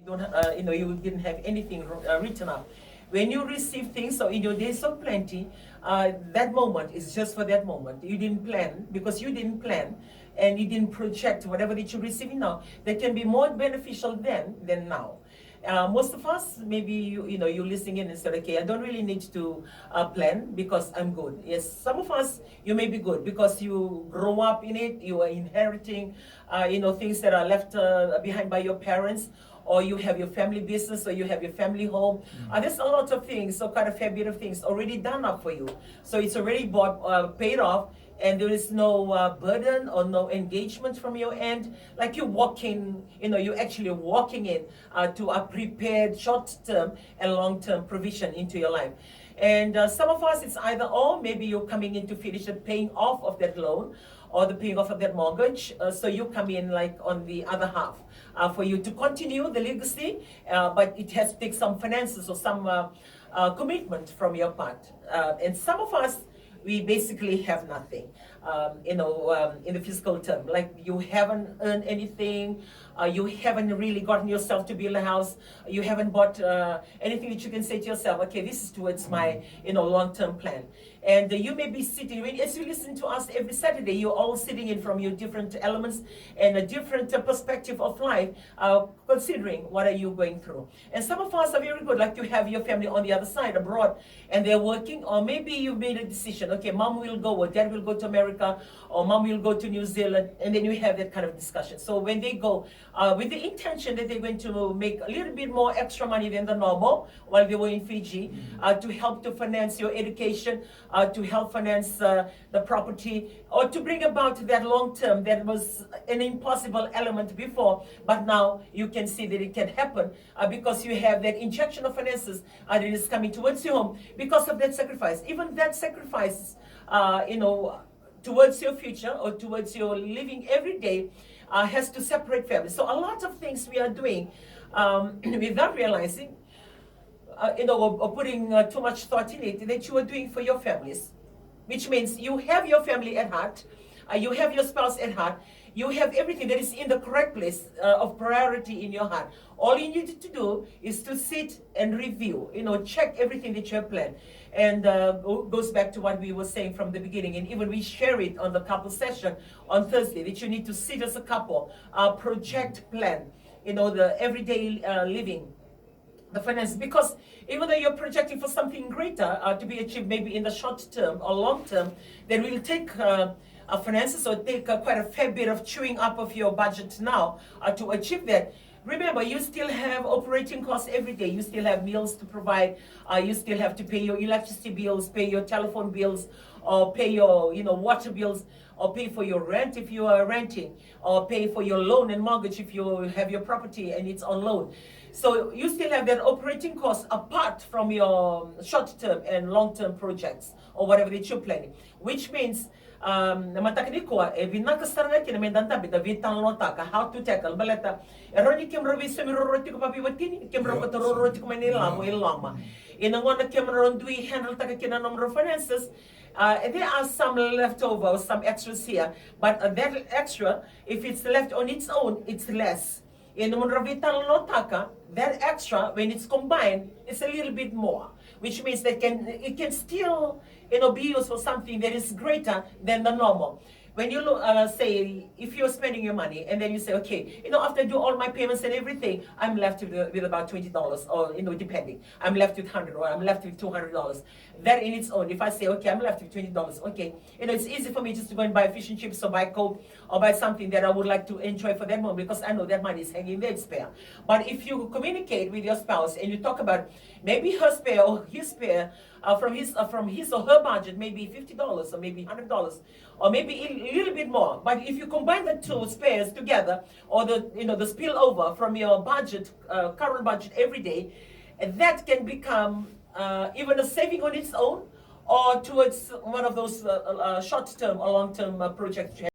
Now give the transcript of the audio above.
don't, you didn't have anything written up. When you receive things, so in your days of plenty, that moment is just for that moment. You didn't plan because you didn't plan and you didn't project whatever that you're receiving now. That can be more beneficial then than now. Most of us, maybe you're listening in and said, okay, I don't really need to plan because I'm good. Yes, some of us, you may be good because you grow up in it, you are inheriting, things that are left behind by your parents, or you have your family business, or you have your family home. There's a lot of things, so quite a fair bit of things already done up for you. So it's already bought, paid off, and there is no burden or no engagement from your end. Like you're walking, you're actually walking in to a prepared short-term and long-term provision into your life. And some of us, it's either or, maybe you're coming in to finish the paying off of that loan or the paying off of that mortgage. So you come in like on the other half for you to continue the legacy, but it has to take some finances or some commitment from your part. And some of us, we basically have nothing, in the physical term. Like you haven't earned anything, you haven't really gotten yourself to build a house, you haven't bought anything that you can say to yourself, okay, this is towards my, long-term plan. And you may be sitting, as you listen to us every Saturday, you're all sitting in from your different elements and a different perspective of life, considering what are you going through. And some of us are very good, like you have your family on the other side, abroad, and they're working, or maybe you made a decision, okay, mom will go, or dad will go to America, or mom will go to New Zealand, and then you have that kind of discussion. So when they go, with the intention that they're going to make a little bit more extra money than the normal while they were in Fiji, to help to finance your education, to help finance the property, or to bring about that long term that was an impossible element before, but now you can see that it can happen because you have that injection of finances that is coming towards your home because of that sacrifice. Even that sacrifice, towards your future or towards your living every day, has to separate families. So a lot of things we are doing without realizing, or putting too much thought in it, that you are doing for your families, which means you have your family at heart, you have your spouse at heart, you have everything that is in the correct place of priority in your heart. All you need to do is to sit and review, check everything that you have planned. And goes back to what we were saying from the beginning, and even we share it on the couple session on Thursday, that you need to sit as a couple, project, plan, the everyday living, the finance, because even though you're projecting for something greater to be achieved maybe in the short term or long term, that will take finances or take quite a fair bit of chewing up of your budget now to achieve that. Remember, you still have operating costs every day. You still have meals to provide. You still have to pay your electricity bills, pay your telephone bills, or pay your water bills, or pay for your rent if you are renting, or pay for your loan and mortgage if you have your property and it's on loan. So you still have that operating cost apart from your short-term and long-term projects or whatever that you're planning, which means mataknikoa vinakastarana kina mendanta bita vitan lotaka how to tackle baleta eroni kemro visemiroroti ko pabiwatini kemro patororoti ko manila mo ilama inangona kemro ndui handle taka kina number finances. There are some leftovers, some extras here, but that extra, if it's left on its own, it's less. In the that extra, when it's combined, it's a little bit more, which means that it can still be used for something that is greater than the normal. When you look, say, if you're spending your money and then you say, okay, after I do all my payments and everything, I'm left with about $20 or, depending. I'm left with $100 or I'm left with $200. That in its own, if I say, okay, I'm left with $20, okay, it's easy for me just to go and buy fish and chips or buy Coke or buy something that I would like to enjoy for that moment because I know that money is hanging there, it's spare. But if you communicate with your spouse and you talk about maybe her spare or his spare, from his or her budget, maybe $50 or maybe $100 or maybe a little bit more. But if you combine the two spares together, or the spillover from your budget, current budget every day, that can become even a saving on its own, or towards one of those short-term or long-term projects.